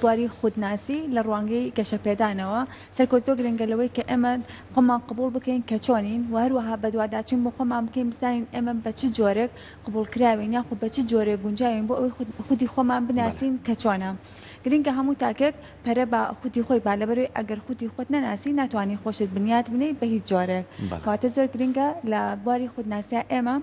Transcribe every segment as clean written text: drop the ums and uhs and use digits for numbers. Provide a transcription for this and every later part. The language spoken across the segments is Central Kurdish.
بواری خودناسی لە ڕوانگەی گەشەپێدانەوە سەرکۆ زۆر گرنگە لەوەی کە ئێمە خۆمان قبول بکەین کە چۆنین و هەروەها بە دوواداچین بۆ خۆمان بکەین بزانین ئێمە بە چ جۆرێک قبولکراوین یاخود بە چ جۆرێک گونجاوین بۆ ئەوەی خودی خۆمان بناسین کە چۆنە. گرنگە هەموو تاکێک پەرە بە خودی خۆی با لەبەرەوەی ئەگەر خودی خۆت نەناسی ناتوانانی خۆشت بنیات بنەی بە هیچ جۆرێک. کەواتە زۆر گرنگە لە بواری خودناسیە ئێمە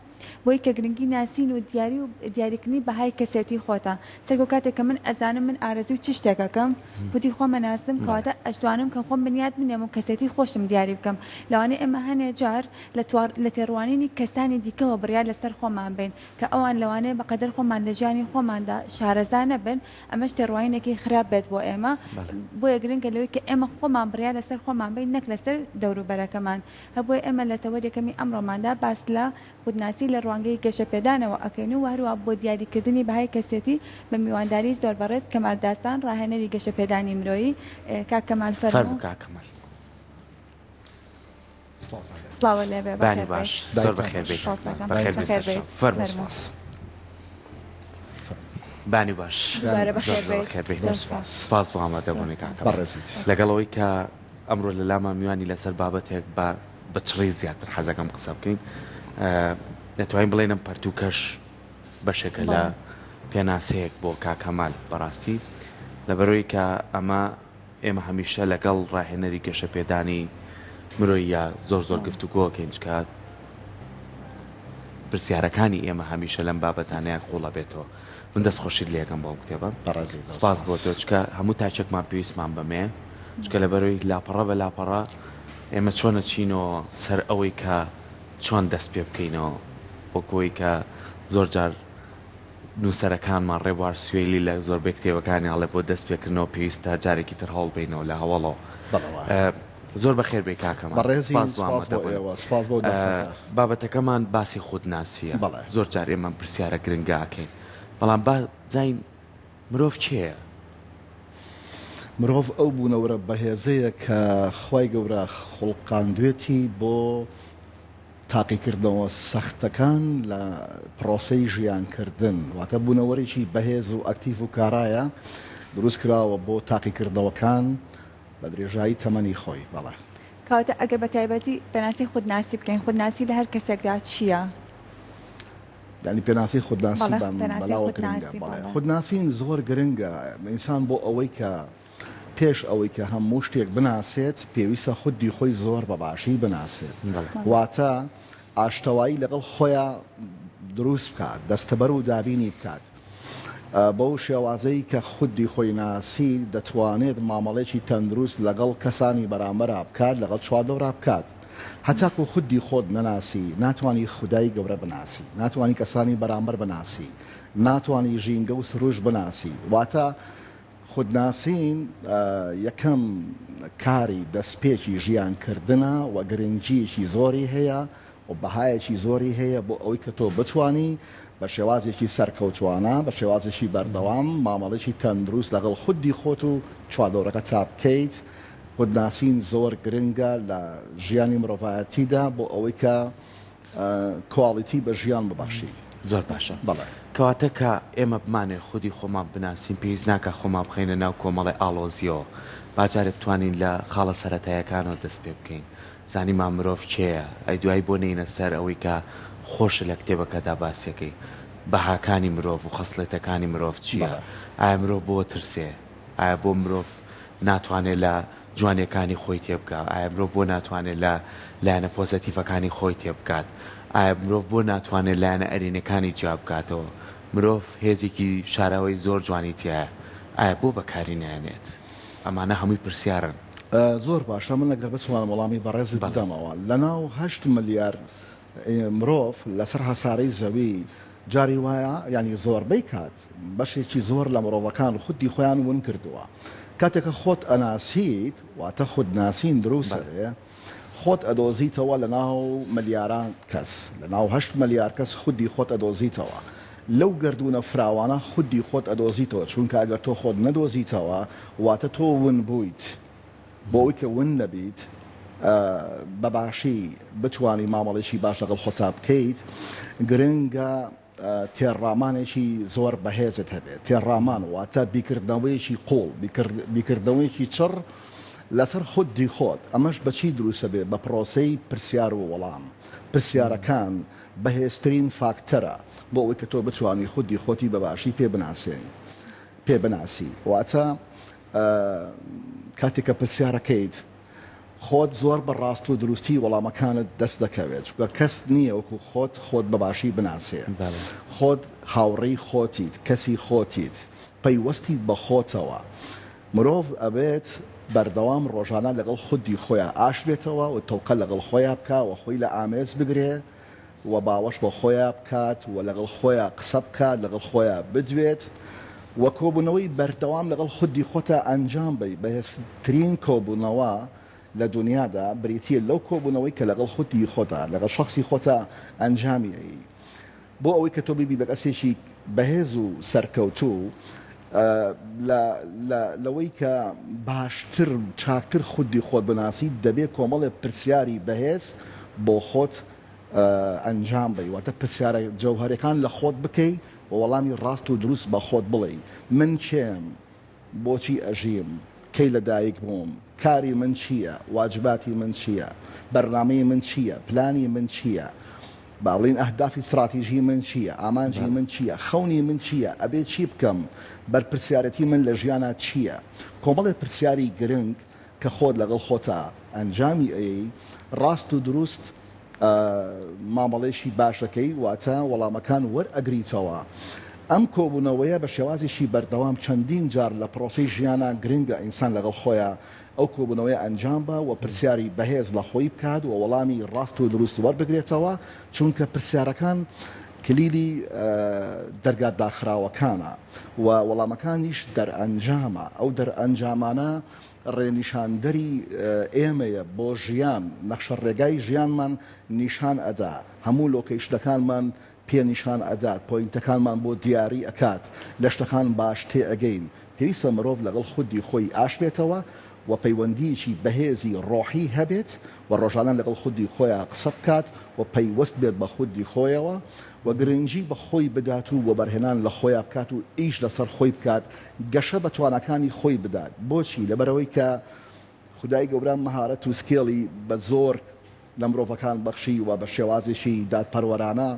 بۆی کە گرنگی ناسین و دیاری و دیاریکردنی بەهای کەسێتی خۆتە. سەرکۆ کاتێک کە من ئەزانم من ئارەزوی چ شتێکەکەم خودی خۆمە ناسم کەواتە ئەشتوانم کە خۆم بنیات بنێم و کەسێتی خۆشم دیاری بکەم. لەوانەیە ئێمە هەنێ جار لە تێڕوانینی کەسانی دیکەوە بڕیار لەسەر خۆمان بین کە ئەوان لەوانەیە بەقەدەر خۆمان لە ژیانی خۆماندا شارەزا نەبن ئەمەش تێڕوانینێکی خراپ بێت بۆ ئێمە بۆیە گرنگە لەوەی کە ئێمە خۆمان بڕیار لەسەر خۆمان بین نەک لەسەر دەوروبەرەکەمان. هەبووە ئێمە لە تەوەریەکەمی ئەمڕۆماندا باس لە خودناسی لە ڕوانگەی گەشەپێدانەوە ئەکەین و هەروە بۆ دیاریکردنی بەهای کەسێتی بە میوانداری زۆر بەڕێز کەمال داستان ڕاهێنەری گەشەپێدانی مرۆیی کاک کەمال فەرموو. سڵاوە لێبێ بانی باش زۆر بەخێر بێت فەرموو بانی باش سپاس بۆ ئامادەبوونی کاکەم لەگەڵەوەی کە ئەمڕۆ لە لامان میوانی لەسەر بابەتێک بە چڕی زیاتر حەزەکەم قسە بکەین دەتوانین بڵێنم پەرتووکەش بەشێکە لە پێناسەیەک بۆ کاکەمال بەڕاستی لەبەرەوەی کە ئەمە ئێمە هەمیشە لەگەڵ ڕاهێنەری گەشەپێدانی مرۆیە زۆر گفتوگۆکەین چکات پرسیارەکانی ئێمە هەمیشە لەم بابەتانەیان قوڵە بێتەوە من دەستخۆشیت لێەکەم بۆ کتێبە سپاس بۆ تۆ چکە هەموو تاچێکمان پێویستمان بەمێ چکە لەبەرەوەی لاپەڕە بە لاپەڕە ئێمە چۆنە چینەوە سەر ئەوەی کە چۆن دەست پێ بکەینەوە وەکۆی کە زۆر جار نووسەرەکانمان ڕێبوار سوێلی لە زۆربەی کتێبەکانی هەڵێ بۆ دەست پێکردنەوە پێویستە جارێکی تر هەڵبینەوە لە هەوڵەوە زۆر بەخێر بێ کاکەمان بابەتەکەمان باسی خودناسیە زۆر جار ئێمە پرسیارە گرنگاکەین بەڵام بزین مرۆڤ چێە؟ مرۆڤ ئەو بوونەوەرە بەهێزەیە کە خوای گەورە خوڵقاندوێتی بۆ تاقیکردنەوە سەختەکان لە پرۆسەی ژیانکردن واتە بوونەوەرێکی بەهێز و ئەکتیڤ و کارایە دروست کراوە بۆ تاقیکردنەوەکان بە درێژایی تەمەنی خۆی بەڵێ کەواتە ئەگەر بە تایبەتی پێناسی خودناسی بکەین خودناسی لە هەر کەسێکدا چییە؟ دانی پێناسی خودناسی بەڵاوە گرنگە خودناسین زۆر گرنگە ئینسان بۆ ئەوەی کە پێش ئەوەی کە هەموو شتێک بناسێت پێویستە خودی خۆی زۆر بەباشی بناسێت واتە ئاشتەوایی لەگەڵ خۆیان دروست بکات دەستەبەر و دابینی بکات بەو شێوازەی کە خودی خۆی ناسی دەتوانێت مامەڵێکی تەندروست لەگەڵ کەسانی بەرامبەر بکات لەگەڵ چواردەوڕا بکات هەتاکو خودی خۆت نەناسی ناتوانانی خودای گەورە بناسی ناتوانانی کەسانی بەرامبەر بناسی ناتوانانی ژینگە و سروش بناسی واتە خودناسین یەکەم کاری دەستپێکی ژیانکردنە و گرنگجیەکی زۆری هەیە و بەهایەکی زۆری هەیە بۆ ئەوەی کە تۆ بتانی بە شێوازێکی سەرکەوتوانە بە شێوازێکی بەردەوام مامەڵێکی تەندروست لەگەڵ خودی خۆت و چواردەوڕەکە چاپ بکەیت خودناسین زۆر گرنگە لە ژیانی مرۆڤایەتیدا بۆ ئەوەی کە کواڵیتی بە ژیان بباشی زۆر باشە بەڵێ کەواتە کە ئێمە بمانێ خودی خۆمان بناسیین پێویست ناکە خۆمان بخەینە ناو کۆمەڵی ئاڵۆزیەوە باجارێک بتوانین لە خاڵە سەرەتاییەکانەوە دەست پێ بکەین زانیمان مرۆڤ کێیە ئەی دوای بۆ نینە سەر ئەوەی کە خۆشە لە کتێبەکەدا باسیەکەی بەهاکانی مرۆڤ و خەسڵێتەکانی مرۆڤ چییە ئایا مرۆڤ بۆ ترسێ ئایا بۆ مرۆڤ ناتوانێت لە جوانیەکانی خۆی تێبگا ئایا مرۆڤ بۆ ناتوانێت لە لایەنە پۆزەتیڤەکانی خۆی تێبگات ئایا مرۆڤ بۆ ناتوانێت لایەنە ئەرینەکانی جیا بکاتەوە مرۆڤ هێزێکی شاراوەی زۆر جوانی تایە ئایا بۆ بەکاری نایەنێت ئەمانە هەمووی پرسیارن زۆر باشە من لەگەر بتوانم وەڵامی بەڕێزت بدەمەوە لەناو 8 ملیار مرۆڤ لەسەر هەسارەی زەوی جاری وایە ینی زۆربەی کات بەشێکی زۆر لە مرۆڤەکان خودی خۆیان ون کردووە کاتێکە خۆت ئەناسیت واتە خودناسین دروستە خۆت ئەدۆزیتەوە لە ناو ملیاران کەس لە ناو 8 ملیار کەس خودی خۆت ئەدۆزیتەوە لەو گردونە فراوانە خودی خۆت ئەدۆزیتەوە چونکە ئەگەر تۆ خۆت نەدۆزیتەوە واتە تۆ ون بوویت بۆ ئەوی کە ون نەبیت بەباشی بتوانی مامەڵێکی باش لەگەڵ خۆتا بکەیت گرنگە تێڕامانێکی زۆر بەهێزت هەبێت تێڕامان واتە بیکردنەوەیکی قوڵ بیکردنەوەیکی چڕ لەسەر خودی خۆت ئەمەش بەچی دروستە بێ بە پرۆسەی پرسیار و وەڵام پرسیارەکان بەهێزترین فاکتەرە بۆ ئەوەی کە تۆ بتوانی خودی خۆتی بەباشی پێ بناسی واتە کاتێککە پرسیارەکەیت خۆت زۆر بەڕاست و دروستی وەڵامەکانت دەست دەکەوێت چکە کەس نییە وەکو خۆت بەباشی بناسێ خۆت هاوڕێی خۆتیت کەسی خۆتیت پەیوەستیت بە خۆتەوە مرۆڤ ئەبێت بەردەوام ڕۆژانە لەگەڵ خودی خۆیان ئاش بێتەوە و تەوقە لەگەڵ خۆیان بکە و خۆی لە ئامێز بگرێ و باوەش بە خۆیان بکات و لەگەڵ خۆیان قسە بکات لەگەڵ خۆیان بدوێت وە کۆبوونەوەی بەردەوام لەگەڵ خودی خۆتە ئەنجام بی بەهێزترین کۆبوونەوە لە دنیادا بریتە لەو کۆبوونەوەی کە لەگەڵ خودی خۆتە لەگەڵ شخصی خۆتە ئەنجامیایی بۆ ئەوەی کە تۆ بیبی بە کەسێکی بەهێز و سەرکەوتوو لەوەی کە باشتر چاکتر خودی خۆت بناسی دەبێت کۆمەڵێ پرسیاری بەهێز بۆ خۆت ئەنجام بی واتە پرسیارە جەوهەرەکان لە خۆت بکەی و وەڵامی ڕاست و دروست بە خۆت بڵێ من کێم بۆچی ئەژیم کەی لەدایک بووم کاری من چییە واجباتی من چییە بەرنامەی من چییە پلانی من چییە باڵین ئەهدافی استراتیژی من چییە ئامانجی من چییە خەونی من چییە ئەبێ چی بکەم بەرپرسیارەتی من لە ژیانە چییە کۆمەڵێ پرسیاری گرنگ کە خۆت لەگەڵ خۆتە ئەنجامی ئەی ڕاست و دروست مامەڵێشی باشەکەی واتە وەڵامەکان وەرئەگریتەوە ئەم کۆبوونەوەیە بە شێوازێکی بەردەوام چەندین جار لە پرۆسی ژیانە گرنگە ئینسان لەگەڵ خۆیان ئەو کۆبوونەوەی ئەنجام بە و پرسیاری بەهێز لە خۆی بکات و وەڵامی ڕاست و دروست وەربگرێتەوە چونکە پرسیارەکان کلیلی دەرگات داخراوەکانە و وەڵامەکانیش دەرئەنجامە ئەو دەرئەنجامانە ڕێنیشاندەری ئێمەیە بۆ ژیان نەخشە ڕێگای ژیانمان نیشان ئەدا هەموو لۆکەیشتەکانمان پێ نیشان ئەدات پۆینتەکانمان بۆ دیاری ئەکات لە شتەکان باش تێ ئەگەین پێویستە مرۆڤ لەگەڵ خودی خۆی ئاش بێتەوە و پەیوەندیکی بەهێزی ڕۆحی هەبێت و ڕۆژانە لەگەڵ خودی خۆیان قسە بکات و پەیوەست بێت بە خودی خۆیەوە و گرنگی بە خۆی بدات و وەبەرهێنان لە خۆیان بکات و ئیش لەسەر خۆی بکات گەشە بە توانەکانی خۆی بدات بۆچی لەبەرەوەی کە خودای گەورە مەهارەت و سکێڵی بە زۆر لە مرۆڤەکان بەخشی و بە شێوازێکی دادپەروەرانە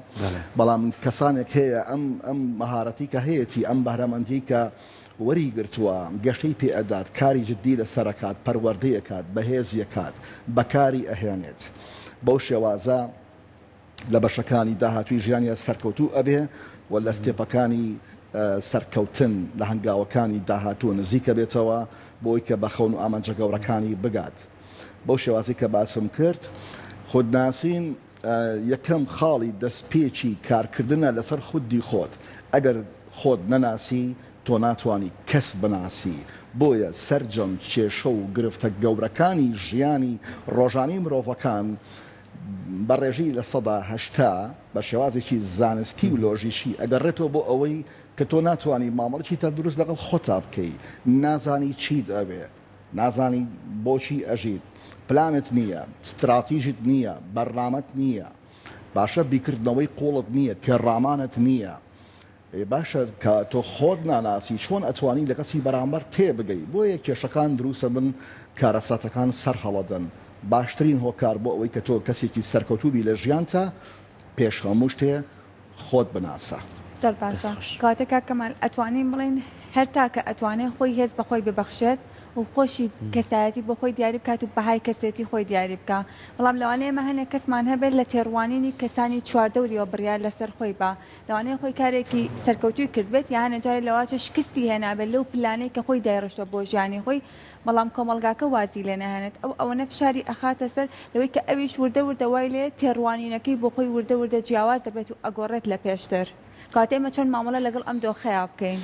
بەڵام کەسانێک هەیە ئەم مەهارەتی کە هەیەی ئەم بەهرەمەندی کە وەری گرتووە گەشەی پێ ئەدات کاری جددی لەسەرکات پەروەردەیەکات بەهێزیەکات بەکاری ئەهێنێت بەو شێوازە لە بەشەکانی داهاتوی ژیانە سەرکەوتوو ئەبێ و لە ستێپەکانی سەرکەوتن لە هەنگاوەکانی داهاتوو نزیکە بێتەوە بۆی کە بەخەون و ئامانجە گەورەکانی بگات بەو شێوازی کە باسم کرد خودناسین یەکەم خاڵی دەستپێکی کارکردنە لەسەر خودی خۆت ئەگەر خۆت نەناسی تۆ ناتوانانی کەس بناسی بۆیە سەرجەم کێشە و گرفتە گەورەکانی ژیانی ڕۆژانی مرۆڤەکان بەڕێژی لە ١٨ بە شێوازێکی زانستی و لۆژیشی ئەگەڕێتەوە بۆ ئەوەی کە تۆ ناتوانانی مامەڵێکی تا دروست لەگەڵ خۆتا بکەی نازانی چیت ئەوێ نازانی بۆچی ئەژیت پلانت نییە استراتیژیت نییە بەرنامەت نییە باشە بیکردنەوەی قوڵت نییە تێڕامانت نییە باشە کە تۆ خۆت ناناسی چۆن ئەتوانی لە کەسی بەرامبەر تێ بگەی بۆیە کێشەکان دروستە بن کارەساتەکان سەر هەڵەدەن باشترین هۆکار بۆ ئەوەی کە تۆ کەسێکی سەرکەوتوبی لە ژیانتە پێش هەموو شتێ خۆت بناسە زۆر باشە کاتێکا کەمال ئەتوانین بڵین هەر تاکە ئەتوانێت خۆی هێز بەخۆی ببەخشێت و خۆشی کەسایەتی بۆ خۆی دیاری بکات و بەهای کەسێتی خۆی دیاری بکە بەڵام لەوانەیە ئێمە هەنێک کەسمان هەبێت لە تێڕوانینی کەسانی چواردەوریەوە بڕیار لەسەر خۆی بە لەوانەیە خۆی کارێکی سەرکەوتوی کردبێت یانە جارێ لەواچە شکستی هێنابێت لەو پلانەی کە خۆی دایڕشتە بۆ ژیانی خۆی بەڵام کۆمەلگاکە وازی لێ نەهێنێت ئەوەنە فشاری ئەخاتە سەر لەوەی کە ئەویش وردە وردەوای لێ تێڕوانینەکەی بۆ خۆی وردە وردە جیاواز دەبێت و ئەگۆڕێت لە پێشتر کاتێمە چۆن مامەڵە لەگەڵ ئەم دۆخەیە بکەین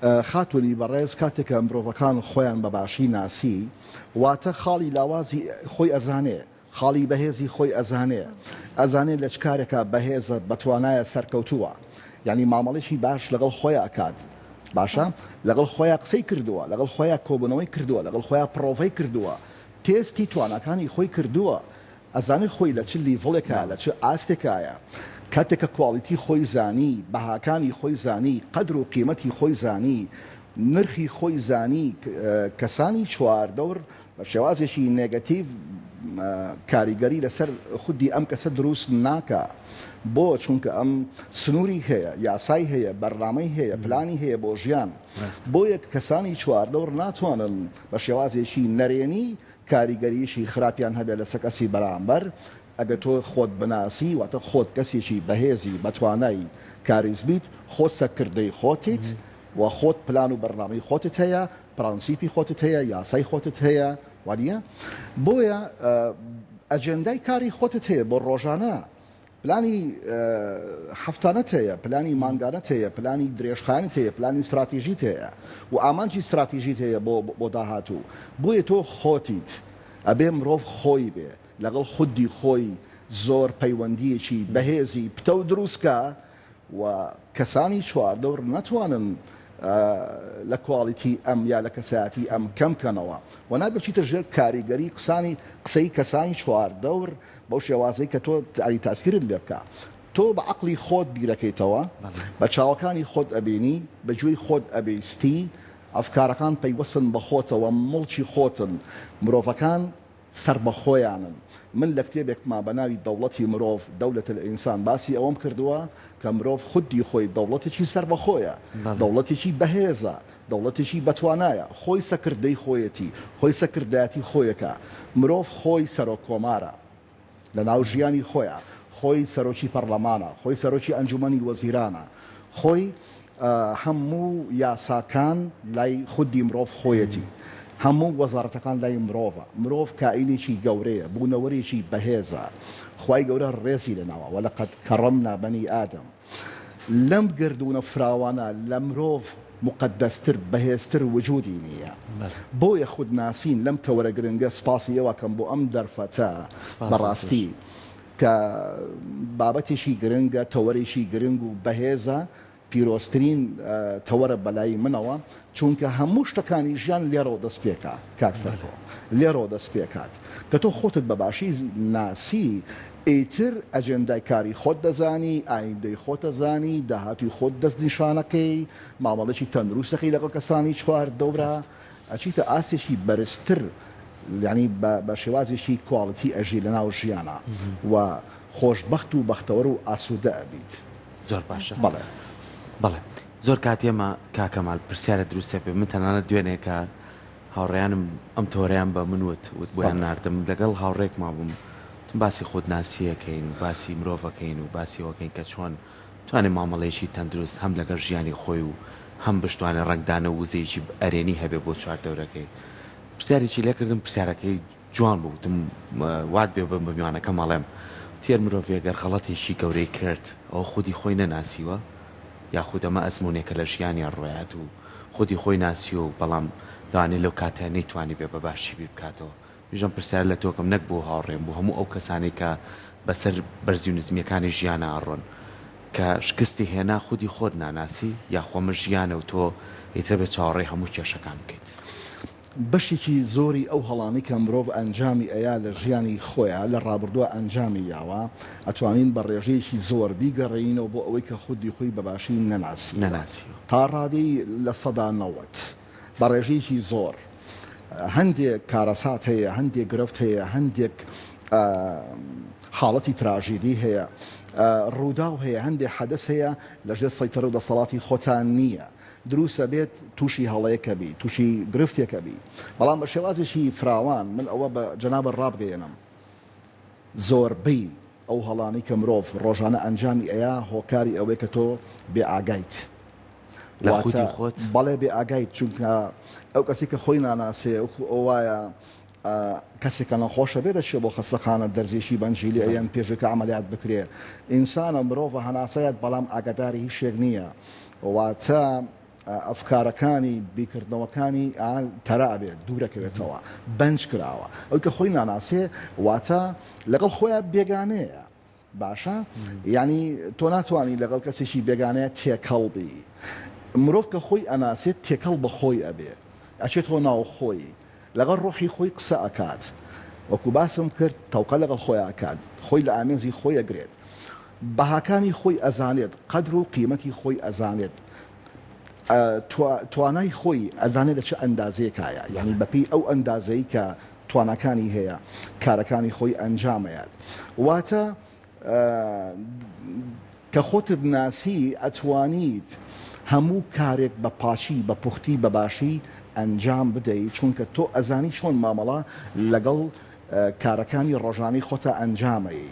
خاتونی بەڕێز کاتێکە مرۆڤەکان خۆیان بەباشی ناسی واتە خاڵی لاوازی خۆی ئەزانێ خاڵی بەهێزی خۆی ئەزانێ لە چکارێکە بەهێزە بەتوانایە سەرکەوتووە یعنی مامەڵێکی باش لەگەڵ خۆی ئەکات باشە لەگەڵ خۆیان قسەی کردووە لەگەڵ خۆیان کۆبوونەوەی کردووە لەگەڵ خۆیان پرۆڤەی کردووە تێستی توانەکانی خۆی کردووە ئەزانێ خۆی لە چ لیڤڵێکە لە چ ئاستێکایە کاتێککە کواڵیتی خۆی زانی بەهاکانی خۆی زانی قەدر و قیمەتی خۆی زانی نرخی خۆی زانی کەسانی چواردەور بە شێوازێکی نێگەتیڤ کاریگەری لەسەر خودی ئەم کەسە دروست ناکە بۆ چونکە ئەم سنووری هەیە یاسای هەیە بەرنامەی هەیە پلانی هەیە بۆ ژیان بۆ یەک کەسانی چواردەور ناتوانن بە شێوازێکی نەرێنی کاریگەریشی خراپیان هەبێت لەسەر کەسی بەرامبەر ئەگەر تۆ خۆت بناسی واتە خۆت کەسێکی بەهێزی بەتوانایی کاریزبیت خۆت سەرکردەی خۆتیت و خۆت پلان و بەرنامەی خۆتت هەیە پرانسیپی خۆتت هەیە یاسای خۆتت هەیە وانە بۆیە ئەجێندای کاری خۆتت هەیە بۆ ڕۆژانە پلانی هەفتانەت هەیە پلانی مانگانەت هەیە پلانی درێژخانت هەیە پلانی استراتیژیت هەیە و ئامانجی استراتیژیت هەیە بۆ داهاتوو بۆیە تۆ خۆتیت ئەبێ مرۆڤ خۆی بێ لەگەڵ خودی خۆی زۆر پەیوەندیەکی بەهێزی پتە و دروستکە و کەسانی چواردەور ناتوانن لە کواڵیتی ئەم یا لە کەسایەتی ئەم کەم کەنەوە و نابێتیتە ژێر کاریگەری قسەی کەسانی چواردەور بەو شێوازەی کە تۆ ئەلی تاسکرت لێ بکە تۆ بە عەقلی خۆت بیرەکەیتەوە بە چاوەکانی خۆت ئەبینی بەگوێی خۆت ئەبیستی ئەفکارەکان پەیوەستن بە خۆتەوە مڵکی خۆتن مرۆڤەکان سەر بە خۆیانن من لە کتێبێکما بە ناوی دەوڵەتی مرۆڤ دەولەت ئینسان باسی ئەوەم کردووە کە مرۆڤ خودی خۆی دەوڵەتێکی سەر بە خۆیە دەوڵەتێکی بەهێزە دەوڵەتێکی بەتوانایە خۆی سەکردەی خۆیەتی خۆی سەکردایەتی خۆیەکە مرۆڤ خۆی سەرۆک کۆمارە لە ناو ژیانی خۆیە خۆی سەرۆکی پەرلەمانە خۆی سەرۆکی ئەنجومەنی وەزیرانە خۆی هەموو یاساکان لای خودی مرۆڤ خۆیەتی هەموو وەزارەتەکان لای مرۆڤە مرۆڤ کائینێکی گەورەیە بوونەوەرێکی بەهێزە خوای گەورە ڕێزی لەناوە وەلەقەد کەڕەمنا بەنی ئادەم لەم گردونە فراوانە لە مرۆڤ مقدستر بەهێزتر وجودی نییە بۆیە خودناسین لەم تەوەرە گرنگە سپاسی ئێوە کەم بۆ ئەم دەرفەتە بەڕاستی کە بابەتێکی گرنگە تەوەرێکی گرنگ و بەهێزە پیرۆستترین تەوەرە بەلای منەوە چونکە هەموو شتەکانی ژیان لێرەوە دەست پێکا کاکسەرەوە لێرەوە دەست پێکات کە تۆ خۆتت بە باشی ناسی ئیتر ئەجێندای کاری خۆت دەزانی ئایندەی خۆت دەزانی داهاتوی خۆت دەست نیشانەکەی مامەڵێکی تەندروستەکەی لەگەڵ کەسانی چوار دەورە ئەچیتە ئاسێکی بەرزتر یعنی بە شێوازێکی کواڵیتی ئەژی لە ناو ژیانە و خۆشبەخت و بەختەوەر و ئاسوودە ئەبیت زۆر باشە بەڵێ بەڵێ زۆر کاتێمە کاکەمال پرسیارە دروستە پێ من تەنانەت دوێنێکە هاوڕێیانم ئەم تۆڕیان بە منوت وت بۆیان ناردم لەگەڵ هاوڕێک مابووم تم باسی خۆتناسیەکەین باسی مرۆڤەکەین و باسی ئەوەکەین کە چۆن توانێت مامەڵەیەکی تەندروست هەم لەگەڵ ژیانی خۆی و هەم بشتوانە ڕنگدانە وزەیەکی ئەرێنی هەبێ بۆ چواردەورەکەی پرسیارێکی لێکردم پرسیارەکەی جوان بووتم وات بێ بم بمیوانەکە مەڵێم تێر مرۆڤێگەر غەڵەتێکی گەورەی کرد ئەو خودی خۆی نەناسیوە یاخود ئەمە ئەزمونێکە لە ژیانیان ڕۆیات و خودی خۆی ناسیۆ و بەڵام لەوانێ لەو کاتە نەیتوانی بێ بە باشی بیر بکاتەوە بژەم پرسیار لە تۆکەم نەک بۆ هاوڕێم بوو هەموو ئەو کەسانی کە بەسەر بەرزی و نزمیەکانی ژیانە ئاڕۆن کە شکستی هێنا خودی خۆت ناناسی یا خۆمە ژیانە و تۆ ئیترە بە چاوەڕێی هەموو کێشەکان بکەیت بەشێکی زۆری ئەو هەڵامی کە مرۆڤ ئەنجامی ئەیا لە ژیانی خۆیان لە ڕابردووە ئەنجامی یاوە ئەتوانین بە ڕێژەیەکی زۆر بیگەڕێینەوە بۆ ئەوەی کە خودی خۆی بەباشی نەناسی تا ڕادەی لە سەدا نەوەت بە ڕێژەیەکی زۆر هەندێک کارەسات هەیە هەندێک گرفت هەیە هەندێک حاڵەتی تراژیدی هەیە ڕووداو هەیە هەندێک حەدەس هەیە لەژێر سەیتەرە و دەسەڵاتی خۆتان نییە دروستە بێت تووشی هەڵەیەکە بی تووشی گرفتێکە بی بەڵام بە شێوازێکی فراوان من ئەوە بە جەنابە ڕابگەێنم زۆربەی ئەو هەڵانی کە مرۆڤ ڕۆژانە ئەنجامی ئەیە هۆکاری ئەوەی کە تۆ بێ ئاگایت لە خودی خۆت بەڵێ بێ ئاگایت چونکە ئەو کەسی کە خۆی ناناسێ ئەو وایە کەسێکە نەخۆشە بێت دەچێت بۆ خەستەخانە دەرزێکی بەنجیلی ئەیان پێشەکە ئەمەلیات بکرێ ئینسانە مرۆڤە هەناسەیەت بەڵام ئاگاداری هیچ شتێک نییە واتە ئەفکارەکانی بیکردنەوەکانی تەرا بێت دوورەکەوێتەوە بەنج کراوە ئەو کە خۆی ناناسێ واتە لەگەڵ خۆیان بێگانەیە باشە یعنی تۆ ناتوانانی لەگەڵ کەسێکی بێگانەیە تێکەڵ بی مرۆڤ کە خۆی ئەناسێت تێکەڵ بە خۆی ئەبێ ئەچێتەوە ناو خۆی لەگەڵ ڕۆحی خۆی قسە ئەکات وەکو باسم کرد تەوقە لەگەڵ خۆی ئەکات خۆی لە ئامێنزی خۆی ئەگرێت بەهاکانی خۆی ئەزانێت قەدر و قیمەتی خۆی ئەزانێت توانای خۆی ئەزانێت لە چه ئەندازەیەکایە یعنی بەپی ئەو ئەندازەی کە توانەکانی هەیە کارەکانی خۆی ئەنجامەیەت واتە کە خۆتت ناسی ئەتوانیت هەموو کارێک بە پاشی بە پوختی بە باشی ئەنجام بدەیت چونکە تۆ ئەزانی چۆن مامەڵە لەگەڵ کارەکانی ڕۆژانی خۆتە ئەنجامەیە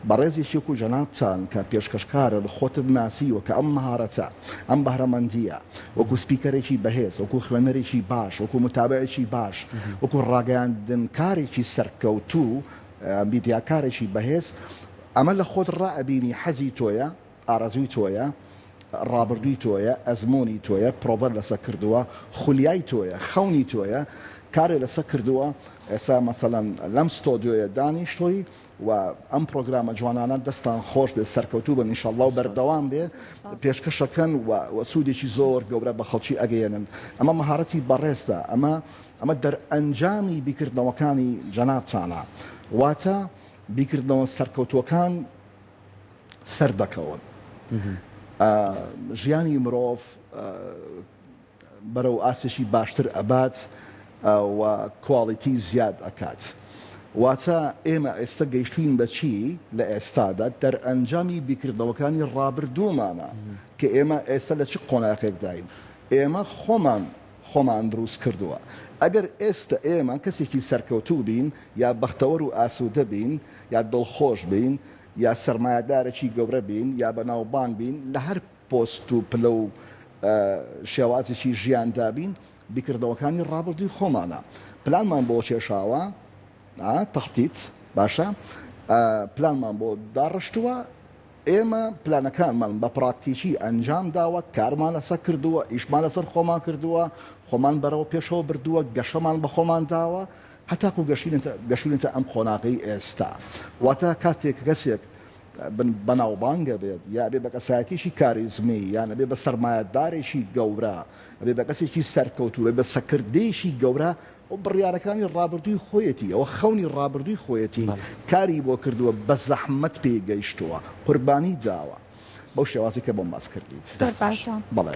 بەڕێزی و جەنابتان کە پێشکەشکارە خۆتت ناسیوە کە ئەم مەهارەتە ئەم بەهرەمەندیە وەکو سپیکەرێکی بەهێز وەکو خوێنەرێکی باش وەکو متابعێکی باش وەکو ڕاگەیاندنکارێکی سەرکەوتوو میدیاکارێکی بەهێز ئەمە لە خۆت ڕائەبینی حەزی تۆیە ئارەزووی تۆیە ڕابردووی تۆیە ئەزمموی تۆیە پرۆڤەر لەسەر کردووە خولیای تۆیە خەونی تۆیە کارێ لەسەر کردووە ئێستا مەسەڵەن لەم ستۆدیۆیە دانیشتۆی و ئەم پرۆگرامە جوانانە دەستان خۆش بێ سەرکەوتوو بە ئینشەڵڵا و بەردەوام بێ پێشکەشەکەن و سوودێکی زۆر گەورە بە خەڵکی ئەگەیەنن ئەمە مەهارەتی بەڕێزدا ئەمە دەرئەنجامی بیکردنەوەکانی جەنابتانە واتە بیکردنەوە سەرکەوتووەکان سەر دەکەون ژیانی مرۆڤ بەرەو ئاسێکی باشتر ئەبات و کواڵیتی زیاد ئەکات واتە ئێمە ئێستا گەیشتوین بە چی لە ئێستادا دەرئەنجامی بیکردنەوەکانی ڕابردوومانە کە ئێمە ئێستا لە چ قۆناغێک داین ئێمە خۆمان دروست کردووە ئەگەر ئێستا ئێمە کەسێکی سەرکەوتوو بین یا بەختەوەر و ئاسوودە بین یا دڵخۆش بین یا سەرمایهدارێکی گەورە بین یا بەناوبان بین لە هەر پۆست و پلە و شێوازێکی ژیاندا بین بیکردەوەکانی ڕابردووی خۆمانە پلانمان بۆ کێشاوە تەختیت باشە پلانمان بۆ داڕشتووە ئێمە پلانەکانمان بە پراکتیکی ئەنجام داوە کارمان لەسەر کردووە ئیشمان لەسەر خۆمان کردووە خۆمان بەرەوە پێشەوە بردووە گەشەمان بە خۆمان داوە هەتاکو گەشتێتە ئەم قۆناغی ئێستا واتە کاتێک کەسێک بەناوبانگە بێت یا بێ بە کەسایەتیشی کاریزمی یان بێ بە سەرمایەدارێکی گەورە بێ بە کەسێکی سەرکەوتوو بە سەکردەیەکی گەورە و بڕیارەکانی ڕابردووی خۆیەتی ئەوە خەونی ڕابردووی خۆیەتی کاری بۆ کردووە بە زەحمەت پێگەیشتووە قوربانی داوە بەو شێوازی کە بۆم باس کردیت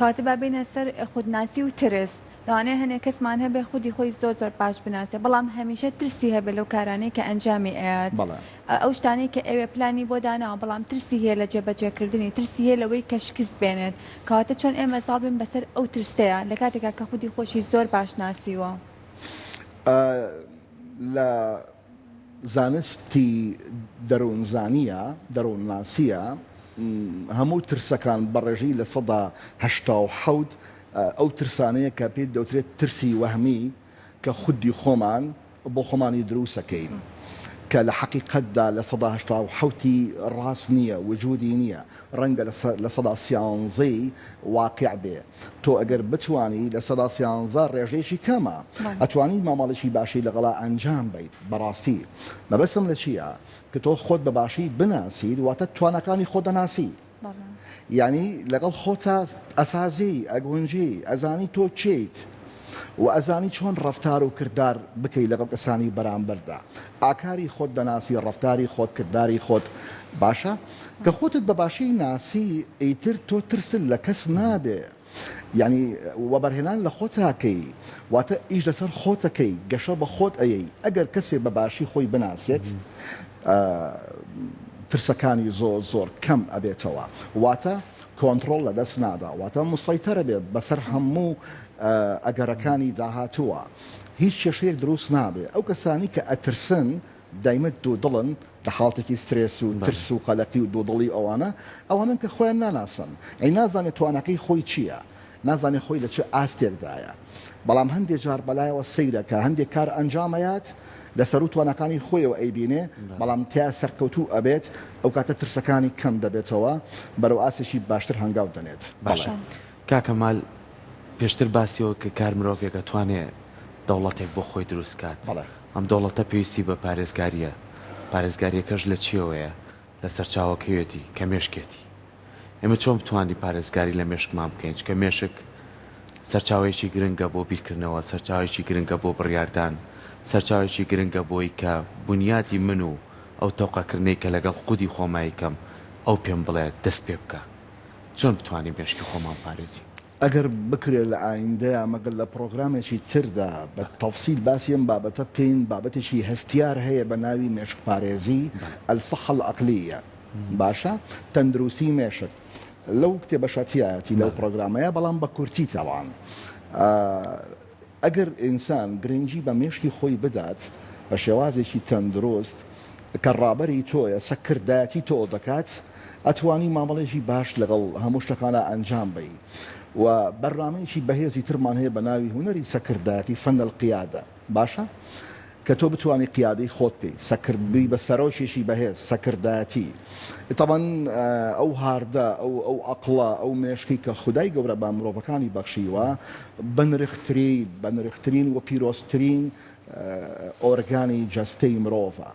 کاتە بابینە سەر خودناسی و ترس لەوانەیە هەنێک کەسمان هەبێ خودی خۆی زۆر باش بناسێ بەڵام هەمیشە ترسی هەبێت لەو کارانەی کە ئەنجامی ئەیات ئەو شتانەی کە ئەوێ پلانی بۆ داناوە بەڵام ترسی هەیە لە جێبەجێکردنی ترسی هەیە لەوەی کە شکست بێنێت کەواتە چۆن ئێمە ساڵ بین بەسەر ئەو ترسەیە لە کاتێکا کە خودی خۆشی زۆر باش ناسیوە لە زانستی دەروونزانیە دەروونناسیە هەموو ترسەکان بەڕێژی لە 1970 ئەو ترسانەیە کە پێت دەوترێت ترسی وەهمی کە خودی خۆمان بۆ خۆمانی دروستەکەین کە لە حقیقەتدا لە 1970 ڕاست نییە وجودی نییە ڕەنگە لە 1930 واقع بێ تۆ ئەگەر بتوانی لە 1930 ڕێژەیەکی کەمە ئەتوانی مامەڵێکی باشی لەگەڵا ئەنجام بیت بەڕاستی مەبەستم لە چییە کە تۆ خۆت بە باشی بناسیت واتە توانەکانی خۆ دەناسی یعنی لەگەڵ خۆتە ئەسازی ئەگونجی ئەزانی تۆ چیت و ئەزانی چۆن ڕەفتار و کردار بکەی لەگەڵ کەسانی بەرامبەردا ئاکاری خۆت دەناسی ڕەفتاری خۆت کردداری خۆت باشە کە خۆتت بە باشی ناسی ئیتر تۆ ترسل لە کەس نابێ یعنی وەبەرهێنان لە خۆتاکەی واتە ئیش لەسەر خۆتەکەی گەشە بە خۆت ئەیەی ئەگەر کەسێ بە باشی خۆی بناسێت ترسەکانی زۆر کەم ئەبێتەوە واتە کۆنتڕۆل لە دەست نادا واتە مسەیتەرە بێت بەسەر هەموو ئەگەرەکانی داهاتووە هیچ کێشەیەک دروست نابێ ئەو کەسانی کە ئەترسن دایمت دوودڵن لە حاڵتێکی سترێس و ترس و قەلەقی و دوودڵی ئەوانن کە خۆیان ناناسن ئەی نازانێت توانەکەی خۆی چییە نازانێت خۆی لە چه ئاستێکدایە بەڵام هەندێک جار بەلایەوە سەیرە کە هەندێک کار ئەنجامەیات لەسەر و توانەکانی خۆیەوە ئەیبینێ بەڵام تیا سەرکەوتوو ئەبێت ئەو کاتە ترسەکانی کەم دەبێتەوە بەرەو ئاسێکی باشتر هەنگاو دەنێت باشە کاکەمال پێشتر باسیەوە کە کار مرۆڤێکە توانێت دەوڵەتێک بۆ خۆی دروستکات ئەم دەوڵەتە پێویستی بە پارێزگاریە پارێزگاریەکەش لە چیەوەیە لە سەرچاوەکەوێتی کە مێشکێتی ئێمە چۆن بتوانین پارێزگاری لە مێشکمان بکەین کە مێشک سەرچاوەیەکی گرنگە بۆ بیرکردنەوە سەرچاوێکی گرنگە بۆ بڕیاردان سەرچاوێکی گرنگە بۆی کە بنیادی من و ئەو تەوقەکردنەی کە لەگەڵ قودی خۆمایکەم ئەو پێم بڵێ دەست پێ بکە چۆن بتوانین مێشکی خۆمان پارێزی ئەگەر بکرێت لە ئایندەیە مەگەر لە پرۆگرامێکی تردا بە تەفسیل باسیەم بابەتە بکەین بابەتێکی هەستیار هەیە بە ناوی مێشک پارێزی الصحة العقلية باشە تەندروستی مێشک لەو کتێبە شاتیایەتی لەو پرۆگرامەیە بەڵام بە کورتی تاوان ئەگەر ئینسان گرنگی بە مێشکی خۆی بدات بە شێوازێکی تەندروست کە ڕابەری تۆیە سەکردایەتی تۆ دەکات ئەتوانی مامەڵێکی باش لەگەڵ هەموو شتەکانە ئەنجام بدەی و بەرنامەیەکی بەهێزی ترمان هەیە بە ناوی هونەری سەکردایەتی فەن القیادە باشە کە تۆ بتوانانی قیادەی خۆت بکەی سەکردبی بە سەرۆکێکی بەهێز سەکردایەتی طبعاً ئەو هاردە ئەو عەقڵە ئەو مێشکی کە خودای گەورە بە مرۆڤەکانی بەخشیوە بەنرخترین و پیرۆزترین ئۆرگانی جەستەی مرۆڤە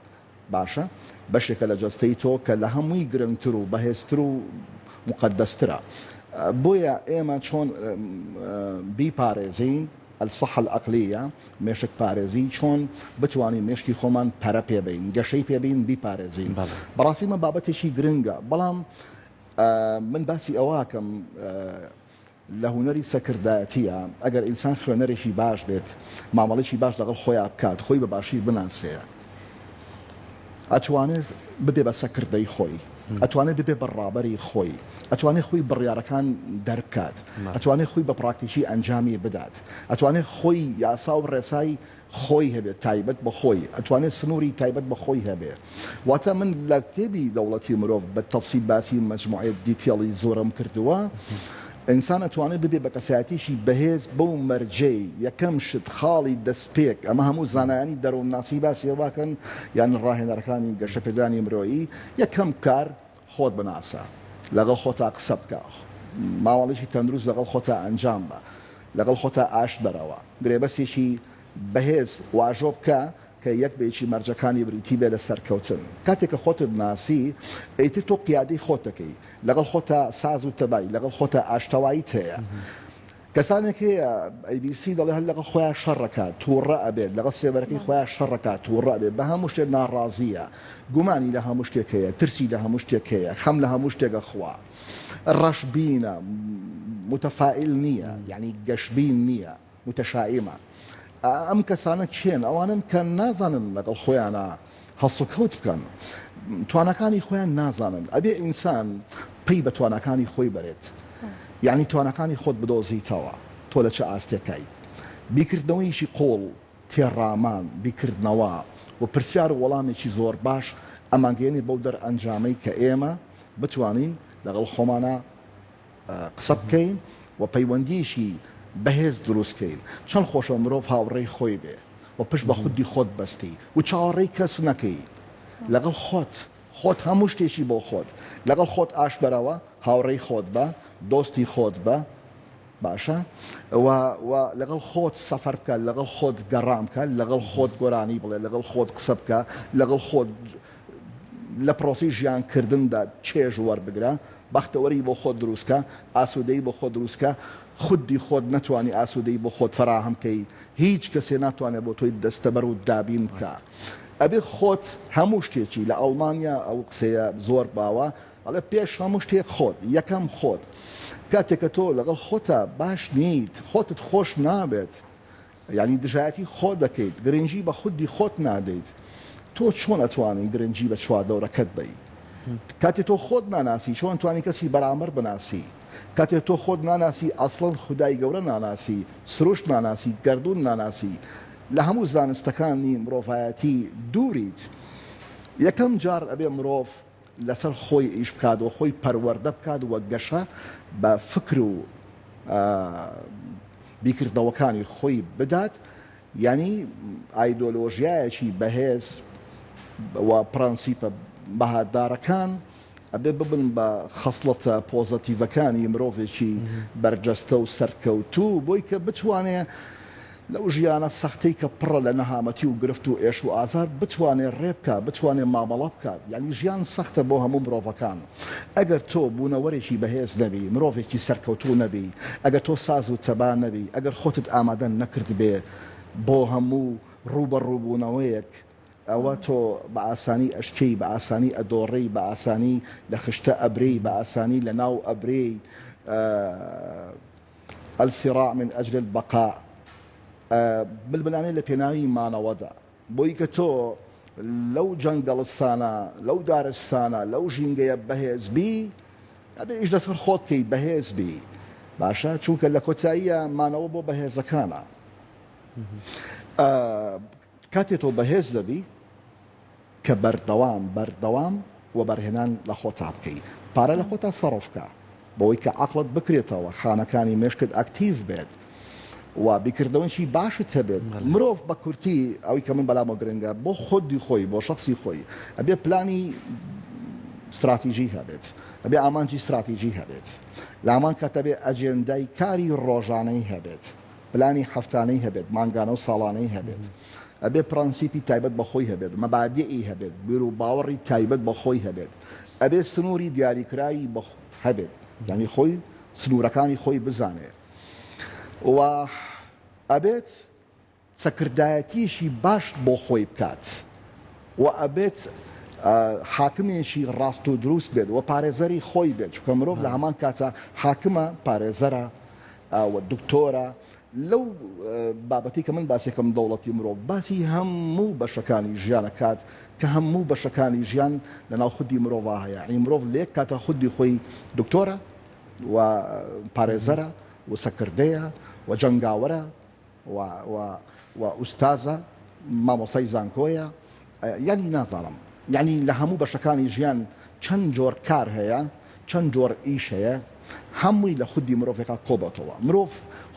باشە بەشێکە لە جەستەی تۆ کە لە هەمووی گرنگتر و بەهێزتر و مقدسترە بۆیە ئێمە چۆن بیپارێزین الصحة العقلية مێشک پارێزی چۆن بتوانین مێشکی خۆمان پەرە پێبین گەشەی پێبین بیپارێزین بەڕاستی من بابەتێکی گرنگە بەڵام من باسی ئەوەکەم لە هونەری سەکردایەتیە ئەگەر ئینسان خوێنەرێکی باش بێت مامەڵێکی باش لەگەڵ خۆیان بکات خۆی بە باشی بناسێ ئەتوانێت ببێ بە سەکردەی خۆی ئەتوانێت ببێ بە ڕابەری خۆی ئەتوانێت خۆی بڕیارەکان دەربکات ئەتوانێت خۆی بە پراکتیکی ئەنجامی بدات ئەتوانێت خۆی یاسا و ڕێسای خۆی هەبێت تایبەت بە خۆی ئەتوانێت سنووری تایبەت بە خۆی هەبێ واتە من لە کتێبی دەوڵەتی مرۆڤ بە تەفسیل باسی مەجموعەیە دیتێڵی زۆرم کردووە ئینسان ئەتوانێت ببێ بە کەسایەتیشی بەهێز بەو مەرجەی یەکەم شت خاڵی دەستپێک ئەمە هەموو زانایانی دەروناسی باسیێواکەن یان ڕاهێنەرەکانی گەشەپێدانی مرۆیی یەکەم کار خۆت بناسە لەگەڵ خۆتا قسە بکە ماوەڵێکی تەندروست لەگەڵ خۆتا ئەنجام بە لەگەڵ خۆتا ئاش بەرەوە گرێبەسێکی بەهێز واژۆ بکە کە یەک بێکی مەرجەکانی بریتی بێ لە سەرکەوتن کاتێککە خۆتت ناسی ئیتر تۆ قیادەی خۆت دەکەی لەگەڵ خۆتا ساز و تەبای لەگەڵ خۆتا ئاشتەواییت هەیە کەسانێک هەیە ئەیBC دەڵێ هەر لەگەڵ خۆیان شەڕەکات تووڕە ئەبێت لەگەڵ سێبەرەکەی خۆیان شەڕەکات تووڕە ئەبێت بە هەموو شتێک ناڕازیە گومانی لە هەموو شتێک هەیە ترسی لە هەموو شتێک هەیە خەم لە هەموو شتێکە خوا ڕەشبینە متەفائیل نییە یعنی گەشبین نییە متەشائیمە ئەم کەسانە چێن ئەوانن کە نازانن لەگەڵ خۆیانە هەڵسوکەوت بکەن توانەکانی خۆیان نازانن ئەبێ ئینسان پێی بە توانەکانی خۆی بەرێت یعنی توانەکانی خۆت بدۆزیتەوە تۆ لە چه ئاستێکیت بیکردنەوەیشی قۆڵ تێڕامان بیکردنەوە و پرسیار و وەڵامێکی زۆر باش ئەمانگەێنی بەو دەرئەنجامەی کە ئێمە بتوانین لەگەڵ خۆمانە قسە بکەین و پەیوەندیشی بەهێز دروستکەین چەند خۆشە مرۆڤ هاوڕێی خۆی بێ و پشت بە خودی خۆت بەستی و چاوەڕێی کەس نەکەی لەگەڵ خۆت هەموو شتێکی بۆ خۆت لەگەڵ خۆت ئاش بەرەوە هاوڕێی خۆت بە دۆستی خۆت بە باشە و لەگەڵ خۆت سەفەر بکە لەگەڵ خۆت گەڕام بکە لەگەڵ خۆت گۆرانی بڵێ لەگەڵ خۆت قسە بکە لەگەڵ خۆت لە پرۆسی ژیانکردندا چێژ وەربگرە بەختەوەری بۆ خۆت دروستکە ئاسوودەی بۆ خۆت دروستکە خودی خۆت نەتوانی ئاسوودەی بۆ خۆت فراهم بکەی هیچ کەسێ ناتوانێت بۆ تۆی دەستەبەر و دابین بکە ئەبێ خۆت هەموو شتێکی لە ئەڵمانیا ئەو قسەیە زۆر باوە ئەڵێ پێش هەموو شتێک خۆت یەکەم خۆت کاتێککە تۆ لەگەڵ خۆتە باش نیت خۆتت خۆش نابێت یعنی دژایەتی خۆت دەکەیت گرنگی بە خودی خۆت نادەیت تۆ چۆن ئەتوانی گرنگی بە چواردەورەکەت بی کاتێ تۆ خۆت ناناسی چۆن توانی کەسی بەرامبەر بناسی کاتێ تۆ خۆت ناناسی ئەسڵەن خودای گەورە ناناسی سروشت ناناسی گەردون ناناسی لە هەموو زانستەکانی مرۆڤایەتی دووریت یەکەم جار ئەبێ مرۆڤ لەسەر خۆی ئیش بکات و خۆی پەروەردە بکات وە گەشە بە فکر و بیکردنەوەکانی خۆی بدات یعنی ئایدۆلۆژیایەکی بەهێز و پرەنسیپە بەهادارەکان ئەبێ ببن بە خەسڵەتە پۆزەتیڤەکانی مرۆڤێکی بەرجەستە و سەرکەوتوو بۆی کە بتوانێت لەو ژیانە سەختەی کە پڕە لە نەهامەتی و گرفت و ئێش و ئازار بتوانێت ڕێبکە بتوانێت مامەڵە بکات یعنی ژیان سەختە بۆ هەموو مرۆڤەکان ئەگەر تۆ بوونەوەرێکی بەهێز نەبی مرۆڤێکی سەرکەوتوو نەبی ئەگەر تۆ ساز و تەبا نەبی ئەگەر خۆتت ئامادە نەکرد بێ بۆ هەموو ڕوبەڕووبوونەوەیەک ئەوە تۆ بە ئاسانی ئەشکەی بە ئاسانی ئەدۆڕی بە ئاسانی لە خشتە ئەبرەی بە ئاسانی لە ناو ئەبرەی الصراع من أجل البقاء بلبلانەی لە پێناوی مانەوەدا بۆی کە تۆ لەو جەنگەڵستانە لەو دارستانە لەو ژینگەیە بەهێزبی ئەبێ ئیش لەسەر خۆت کەی بەهێزبی باشە چونکە لە کۆتاییە مانەوە بۆ بەهێزەکانە کاتێک تۆ بەهێز دەبی کە بەردەوام و بەرهێنان لە خۆتا بکەی پارە لە خۆتا سەڕۆفکە بەوەی کە عەقڵت بکرێتەوە خانەکانی مێشکت ئەکتیڤ بێت و بیکردەوەیکی باشت هەبێت مرۆڤ بە کورتی ئەوەی کە من بەلامە گرنگە بۆ خۆی خۆی بۆ شخصی خۆی ئەبێ پلانی استراتیژی هەبێت ئەبێ ئامانجی استراتیژی هەبێت لامان کاتە بێ ئەجێندای کاری ڕۆژانەی هەبێت پلانی هەفتانەی هەبێت مانگانە و ساڵانەی هەبێت ئەبێ پرەنسیپی تایبەت بە خۆی هەبێت مەبادیئی هەبێت بیر و باوەڕی تایبەت بە خۆی هەبێت ئەبێ سنووری دیاریکراوی هەبێت یعنی خۆی سنوورەکانی خۆی بزانێت و ئەبێت چەکردایەتیشی باش بۆ خۆی بکات و ئەبێت حاکمێکی ڕاست و دروست بێت و پارێزەری خۆی بێت چونکە مرۆڤ لە هەمان کاتە حاکمە پارێزەرە و دکتۆرە لەو بابەتی کە من باسێکم دەوڵەتی مرۆڤ باسی هەموو بەشەکانی ژیانەکات کە هەموو بەشەکانی ژیان لەناو خودی مرۆڤ هەیە یعنی مرۆڤ لێک کاتە خودی خۆی دکتۆرە و پارێزەرە و سەکردەیە و جەنگاوەرە و ئوستازە مامۆسای زانکۆیە یعنی نازانم یعنی لە هەموو بەشەکانی ژیان چەند جۆر کار هەیە چەند جۆر ئیش هەیە هەمووی لە خودی مرۆڤێکا کۆبەتەوە مرۆڤ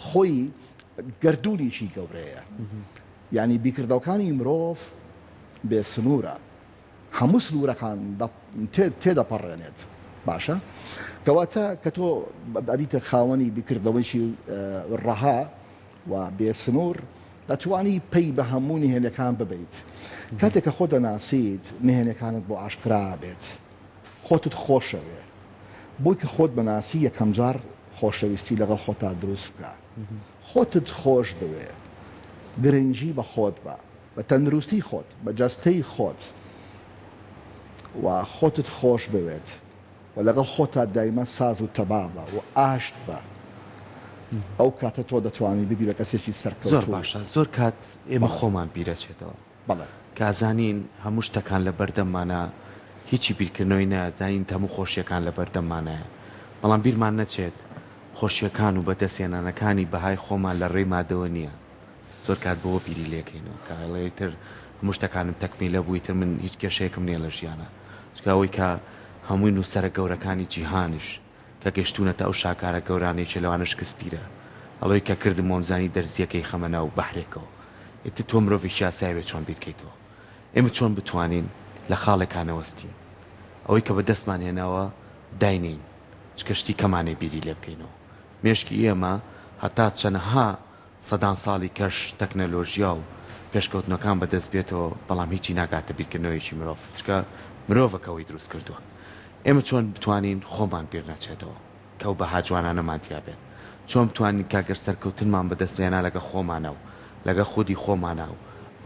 خۆی گردوونیشی گەورەیە یعنی بیکردەوەکانی مرۆڤ بێ سنوورە هەموو سنوورەکان تێدەپەڕێنێت باشە کەواتە کە تۆ ئەبیتە خاوەنی بیکردەوەیشی ڕەها و بێ سنوور دەتوانی پێی بە هەموو نهێنەکان ببیت کاتێک کە خۆ دەناسیت نهێنەکانت بۆ ئاشکرا بێت خۆتت خۆشەوێ بۆی کە خۆت بەناسی یەکەم جار خۆشەویستی لەگەڵ خۆتا دروست بکە خۆتت خۆش بوێ گرنگی بە خۆت بە بە تەندروستی خۆت بە جەستەی خۆت و خۆتت خۆش بوێت و لەگەڵ خۆتا دایمە ساز و تەبابە و ئاشت بە ئەو کاتە تۆ دەتوانی ببی بە کەسێکی سەرکەوتوو زۆر باشە زۆر کات ئێمە خۆمان بیرەچێتەوە بەڵێ کازانین هەموو شتەکان لە بەردەممانە هیچی بیرکردنەوەی نازانین هەموو خۆشیەکان لە بەردەممانەیە بەڵام بیرمان نەچێت خۆشیەکان و بەدەستێنانەکانی بەهای خۆمان لە ڕێی مادەوە نییە زۆر کات بەوە بیری لێکەینەوە کاڵێتر هەموو شتەکانم تەکمیلە بوویتر من هیچ کێشەیەکم نییە لە ژیانە چکەوەی کە هەمووی نووسەرە گەورەکانی جیهانش کە گەشتونەتە ئەو شاکارە گەورانێکی لەوانش کەسپیرە ئەڵۆی کە کردم وەمزانی دەرزیەکەی خەمەنە و بەحرێکەوە ئێتە تۆ مرۆڤی شاسایوێت چۆن بیرکەیتەوە ئێمە چۆن بتوانین لە خاڵێکانەوەستین ئەوەی کە بە دەستمان هێناوە داینین چکەشتی کەمانێ بیری لێ بکەینەوە مێشکی ئێمە هەتا چەنەها سەدان ساڵی کەش تەکنەلۆژیا و پێشکەوتنەکان بەدەست بێتەوە بەڵام هیچی ناگاتە بیرکردنەوەیکی مرۆڤ چکە مرۆڤەکەوەی دروست کردووە ئێمە چۆن بتوانین خۆمان بیر نەچێتەوە کە و بە هاجوانانەمانتیا بێت چۆن بتوانین کاگەر سەرکەوتنمان بەدەستێنا لەگە خۆمانە و لەگە خودی خۆمانە و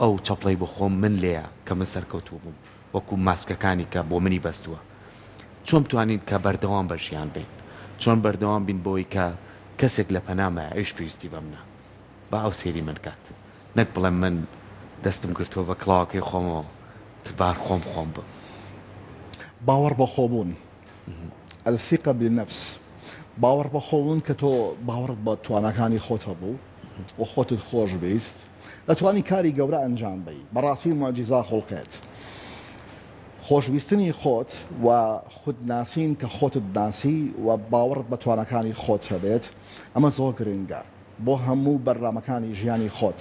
ئەو چەپڵەی بۆ خۆم من لێیە کە من سەرکەوتوو بووم وەکو ماسکەکانی کە بۆ منی بەستووە چۆن بتوانین کە بەردەوام بەژیان بین چۆن بەردەوام بین بۆی کە کەسێک لە پەنامە ئەوش پێویستی بە منە با ئەو سێری من کات نەک بڵێم من دەستم گرتووە بە کڵاوەکەی خۆمەوە تبار خۆم بم باوەڕ بە خۆبوون الثقة بالنفس باوەڕ بە خۆبوون کە تۆ باوەڕت بە توانەکانی خۆتە بوو و خۆتت خۆش بیست دەتوانی کاری گەورە ئەنجام بی بەڕاستی معجیزا خوڵقێت خۆشویستنی خۆت و خودناسین کە خۆتت ناسی و باوەڕت بە توانەکانی خۆت هەبێت ئەمە زۆر گرنگە بۆ هەموو بەرنامەکانی ژیانی خۆت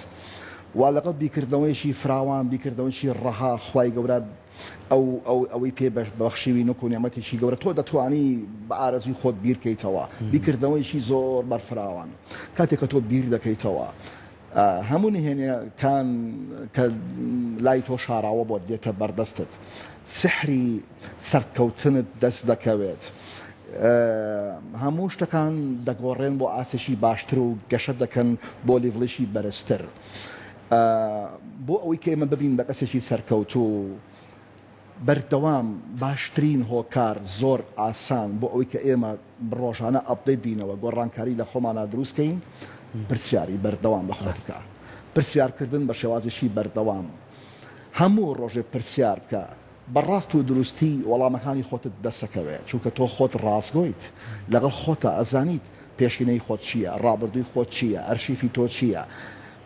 و لەگەڵ بیکردنەوەیشی فراوان بیکردنەوەیشی ڕەها خوای گەورە ئەوەی پێ بەخشیوی نوک و نیعمەتێکی گەورە تۆ دەتوانی بە ئارەزوی خۆت بیرکەیتەوە بیکردنەوەیشی زۆر بەرفراوان کاتێک کە تۆ بیر دەکەیتەوە هەموو نهێنیەکان کە لای تۆ شاراوە بۆ دێتە بەردەستت سحری سەرکەوتنت دەست دەکەوێت هەموو شتەکان دەگۆڕێن بۆ ئاسێکی باشتر و گەشە دەکەن بۆ لیڤڵیشی بەرزتر بۆ ئەوەی کە ئێمە ببین بە کەسێکی سەرکەوتوو بەردەوام باشترین هۆکار زۆر ئاسان بۆ ئەوەی کە ئێمە ڕۆژانە ئەپدەیت بینەوە گۆڕانکاری لە خۆمانە دروستکەین پرسیاری بەردەوام بە خۆت بکە پرسیارکردن بە شێوازیشی بەردەوام هەموو ڕۆژێ پرسیار بکە بەڕاست و دروستی وەڵامەکانی خۆتت دەسەکەوێت چونکە تۆ خۆت ڕاستگۆیت لەگەڵ خۆتە ئەزانیت پێشینەی خۆت چییە ڕابردووی خۆت چییە ئەرشیفی تۆ چییە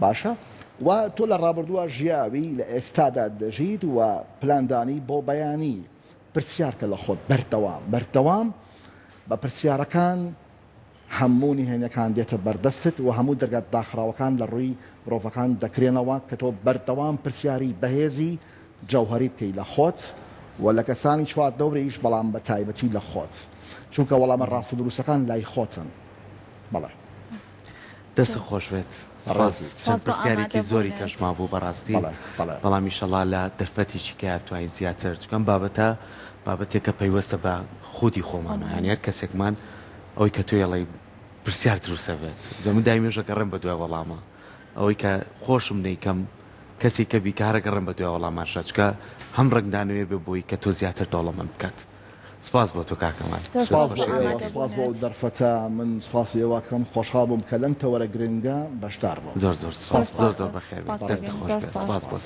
باشە و تۆ لە ڕابردووە ژیاوی لە ئێستادا دەژیت و پلاندانی بۆ بەیانی پرسیارکە لە خۆت بەردەوام بە پرسیارەکان هەموو نهێنیەکان دێتە بەردەستت و هەموو دەرگات داخراوەکان لە ڕووی مرۆڤەکان دەکرێنەوە کە تۆ بەردەوام پرسیاری بەهێزی جەوهەری بکەی لە خۆت و لە کەسانی چوار دەورەیش بەڵام بە تایبەتی لە خۆت چونکە وەڵامە ڕاست و دروستەکان لای خۆتن بەڵێ دەست خۆش بێت چەند پرسیارێکی زۆری کەشما بوو بەڕاستی بەڵام ئیشەڵا لە دەرفەتێکی کە توانین زیاتر چکەم بابەتێکە پەیوەستە بە خودی خۆمان هەنی هەر کەسێکمان ئەوەی کە تۆ یەڵی پرسیار دروستە بێت دەمە دایمێژەکە ڕێم بە دوای وەڵامە ئەوەی کە خۆشم نەیکەم کەسی کە بیکارەکە ڕێم بە دوای وەڵاماشە چکە هەم ڕنگدانوێ بێ بۆی کە تۆ زیاتر دەوڵەمەند بکات سپاس بۆ تۆ کاکەمان سپاس بۆ دەرفەتە من سپاسی ئێوەکەم خۆشحاڵ بووم کە لەم تەوەرە گرنگە بەشدار بووم زۆر زۆر سپاس زۆر زۆر بەخێر بێت دەست خۆش بێت سپاس بۆ